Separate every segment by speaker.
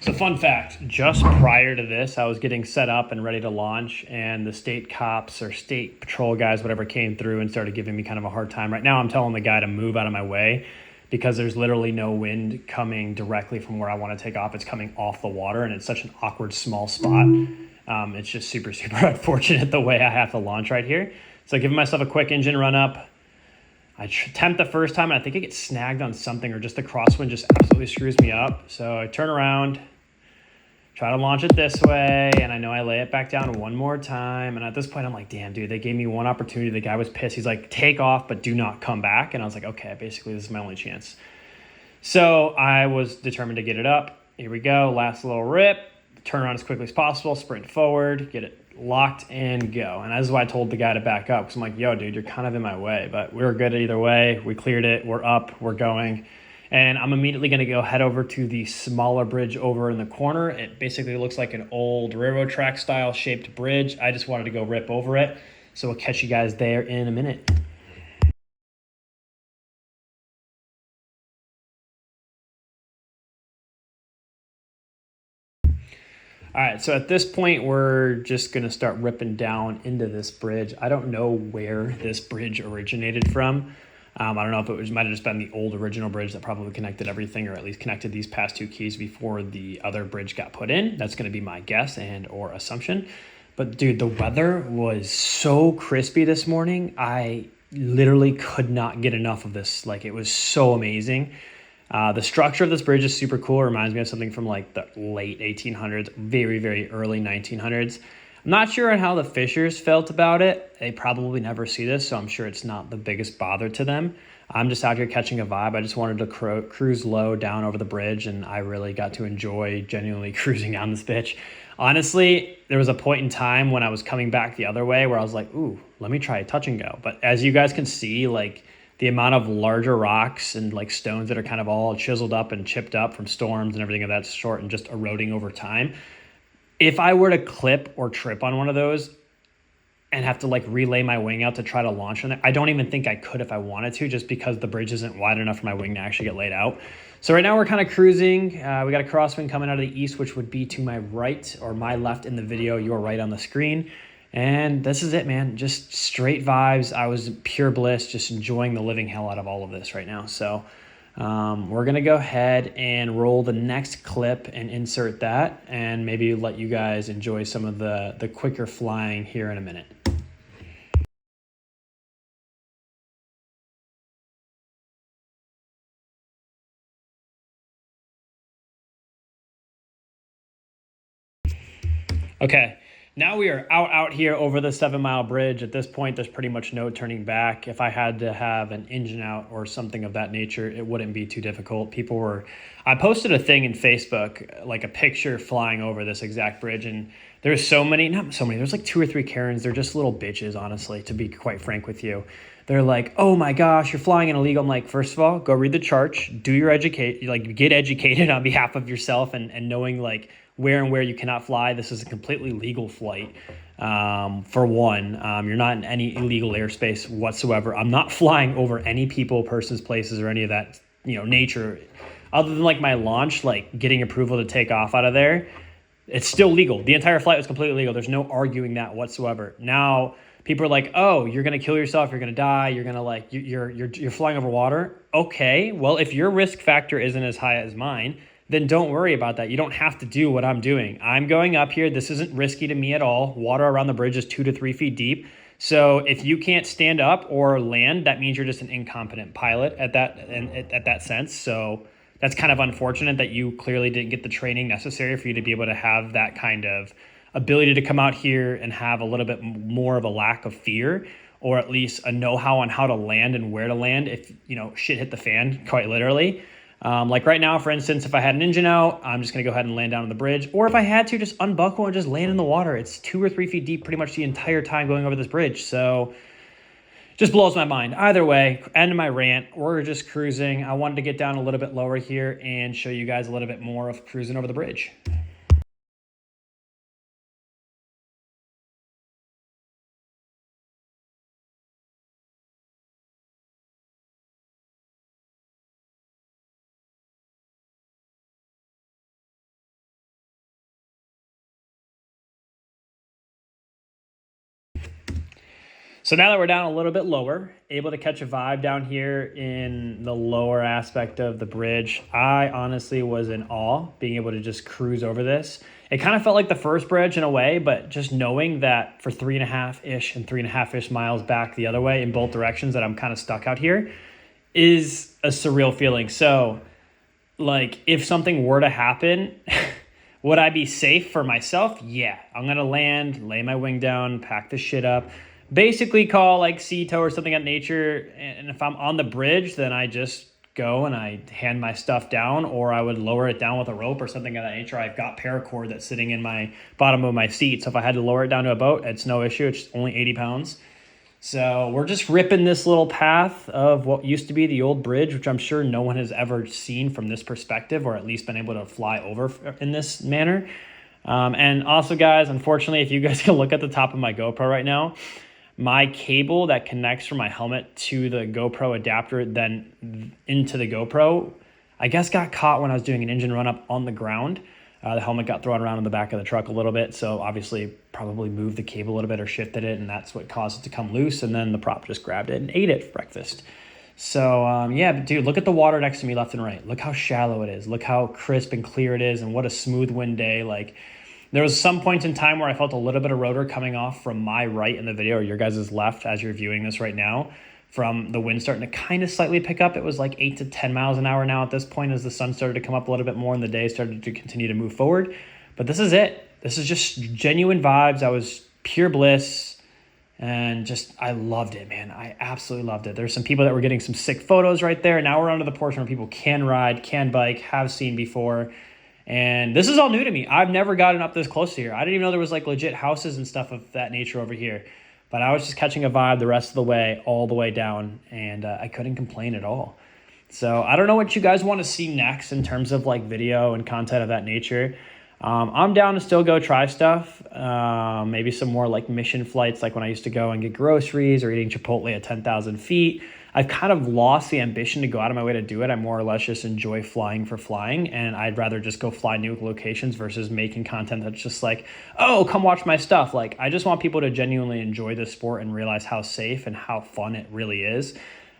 Speaker 1: So fun fact, just prior to this, I was getting set up and ready to launch, and the state cops or state patrol guys, whatever, came through and started giving me kind of a hard time. Right now, I'm telling the guy to move out of my way because there's literally no wind coming directly from where I want to take off. It's coming off the water, and it's such an awkward, small spot. It's just super, super unfortunate the way I have to launch right here. So giving myself a quick engine run up. I attempt the first time, and I think it gets snagged on something, or just the crosswind just absolutely screws me up. So I turn around, try to launch it this way, and I know I lay it back down one more time. And at this point, I'm like, damn, dude, they gave me one opportunity. The guy was pissed. He's like, take off, but do not come back. And I was like, okay, basically, this is my only chance. So I was determined to get it up. Here we go. Last little rip. Turn around as quickly as possible. Sprint forward. Get it locked and go. And that's why I told the guy to back up, because I'm like, yo, dude, you're kind of in my way. But we were good either way. We cleared it. We're up. We're going. And I'm immediately going to go head over to the smaller bridge over in the corner. It basically looks like an old railroad track style shaped bridge. I just wanted to go rip over it. So we'll catch you guys there in a minute. All right, so at this point, we're just gonna start ripping down into this bridge. I don't know where this bridge originated from. I don't know if might have just been the old original bridge that probably connected everything, or at least connected these past two keys before the other bridge got put in. That's gonna be my guess and or assumption. But dude, the weather was so crispy this morning. I literally could not get enough of this. Like, it was so amazing. The structure of this bridge is super cool. It reminds me of something from like the late 1800s, very, very early 1900s. I'm not sure on how the fishers felt about it. They probably never see this, so I'm sure it's not the biggest bother to them. I'm just out here catching a vibe. I just wanted to cruise low down over the bridge, and I really got to enjoy genuinely cruising down this bitch. Honestly, there was a point in time when I was coming back the other way where I was like, ooh, let me try a touch and go. But as you guys can see, like, the amount of larger rocks and like stones that are kind of all chiseled up and chipped up from storms and everything of that sort and just eroding over time. If I were to clip or trip on one of those and have to like relay my wing out to try to launch on it, I don't even think I could if I wanted to, just because the bridge isn't wide enough for my wing to actually get laid out. So right now we're kind of cruising. We got a crosswind coming out of the east, which would be to my right, or my left in the video, your right on the screen. And this is it, man. Just straight vibes. I was pure bliss, just enjoying the living hell out of all of this right now. So we're going to go ahead and roll the next clip and insert that, and maybe let you guys enjoy some of the quicker flying here in a minute. Okay, now we are out here over the 7 Mile bridge. At this point, there's pretty much no turning back. If I had to have an engine out or something of that nature, it wouldn't be too difficult. I posted a thing in Facebook, like a picture flying over this exact bridge, and there's not so many, there's like two or three Karens. They're just little bitches, honestly, to be quite frank with you. They're like, oh my gosh, you're flying in illegal. I'm like, first of all, go read the charts, do your get educated on behalf of yourself, and knowing like where you cannot fly. This is a completely legal flight. For one, you're not in any illegal airspace whatsoever. I'm not flying over any people, persons, places, or any of that, nature. Other than like my launch, like getting approval to take off out of there, it's still legal. The entire flight was completely legal. There's no arguing that whatsoever. Now people are like, "Oh, you're gonna kill yourself. You're gonna die. You're gonna like you're flying over water." Okay, well, if your risk factor isn't as high as mine, then don't worry about that. You don't have to do what I'm doing. I'm going up here. This isn't risky to me at all. Water around the bridge is 2 to 3 feet deep. So if you can't stand up or land, that means you're just an incompetent pilot at that sense. So that's kind of unfortunate that you clearly didn't get the training necessary for you to be able to have that kind of ability to come out here and have a little bit more of a lack of fear, or at least a know-how on how to land and where to land if shit hit the fan, quite literally. Like right now, for instance, if I had an engine out, I'm just going to go ahead and land down on the bridge. Or if I had to, just unbuckle and just land in the water. It's 2 or 3 feet deep pretty much the entire time going over this bridge. So just blows my mind. Either way, end of my rant. We're just cruising. I wanted to get down a little bit lower here and show you guys a little bit more of cruising over the bridge. So now that we're down a little bit lower, able to catch a vibe down here in the lower aspect of the bridge, I honestly was in awe being able to just cruise over this. It kind of felt like the first bridge in a way, but just knowing that for 3.5-ish miles back the other way in both directions that I'm kind of stuck out here is a surreal feeling. So like if something were to happen, would I be safe for myself? Yeah, I'm going to land, lay my wing down, pack the shit up, basically call like CTO or something of nature. And if I'm on the bridge, then I just go and I hand my stuff down, or I would lower it down with a rope or something of that nature. I've got paracord that's sitting in my bottom of my seat. So if I had to lower it down to a boat, it's no issue. It's only 80 pounds. So we're just ripping this little path of what used to be the old bridge, which I'm sure no one has ever seen from this perspective, or at least been able to fly over in this manner. And also, guys, unfortunately, if you guys can look at the top of my GoPro right now, my cable that connects from my helmet to the GoPro adapter, then into the GoPro, I guess got caught when I was doing an engine run up on the ground. The helmet got thrown around in the back of the truck a little bit, so obviously probably moved the cable a little bit or shifted it, and that's what caused it to come loose, and then the prop just grabbed it and ate it for breakfast. So, yeah, but dude, look at the water next to me left and right. Look how shallow it is. Look how crisp and clear it is, and what a smooth wind day. Like, there was some point in time where I felt a little bit of rotor coming off from my right in the video, or your guys' left as you're viewing this right now, from the wind starting to kind of slightly pick up. It was like 8 to 10 miles an hour now at this point as the sun started to come up a little bit more and the day started to continue to move forward. But this is it. This is just genuine vibes. I was pure bliss, and just I loved it, man. I absolutely loved it. There's some people that were getting some sick photos right there. Now we're onto the portion where people can ride, can bike, have seen before. And this is all new to me. I've never gotten up this close to here. I didn't even know there was like legit houses and stuff of that nature over here. But I was just catching a vibe the rest of the way, all the way down, and I couldn't complain at all. So I don't know what you guys want to see next in terms of like video and content of that nature. I'm down to still go try stuff. Maybe some more like mission flights, like when I used to go and get groceries or eating Chipotle at 10,000 feet. I've kind of lost the ambition to go out of my way to do it. I more or less just enjoy flying for flying, and I'd rather just go fly new locations versus making content that's just like, oh, come watch my stuff. Like, I just want people to genuinely enjoy the sport and realize how safe and how fun it really is.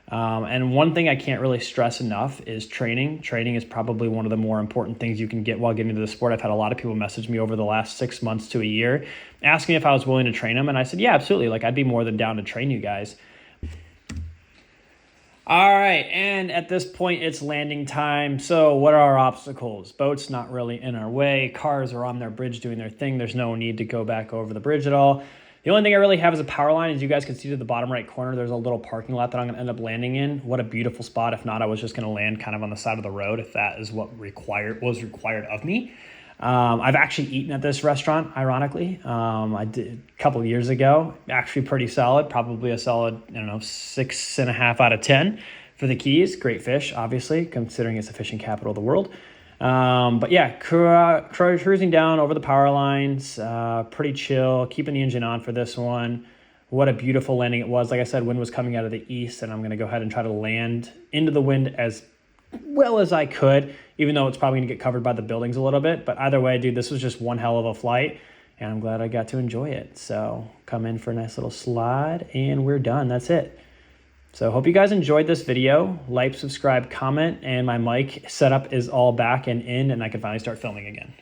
Speaker 1: And one thing I can't really stress enough is training. Training is probably one of the more important things you can get while getting into the sport. I've had a lot of people message me over the last 6 months to a year, asking me if I was willing to train them. And I said, yeah, absolutely. Like, I'd be more than down to train you guys. All right, and at this point, it's landing time. So what are our obstacles? Boats not really in our way. Cars are on their bridge doing their thing. There's no need to go back over the bridge at all. The only thing I really have is a power line. As you guys can see to the bottom right corner, there's a little parking lot that I'm gonna end up landing in. What a beautiful spot. If not, I was just gonna land kind of on the side of the road if that is what was required of me. I've actually eaten at this restaurant, ironically. I did a couple of years ago. Actually pretty solid, probably a solid, 6.5 out of 10 for the Keys. Great fish, obviously, considering it's the fishing capital of the world. But yeah, cruising down over the power lines, pretty chill, keeping the engine on for this one. What a beautiful landing it was. Like I said, wind was coming out of the east, and I'm going to go ahead and try to land into the wind as well as I could, even though it's probably gonna get covered by the buildings a little bit. But either way, dude, this was just one hell of a flight, and I'm glad I got to enjoy it. So come in for a nice little slide, and we're done. That's it. So hope you guys enjoyed this video. Like, subscribe, comment, and my mic setup is all back and in, and I can finally start filming again.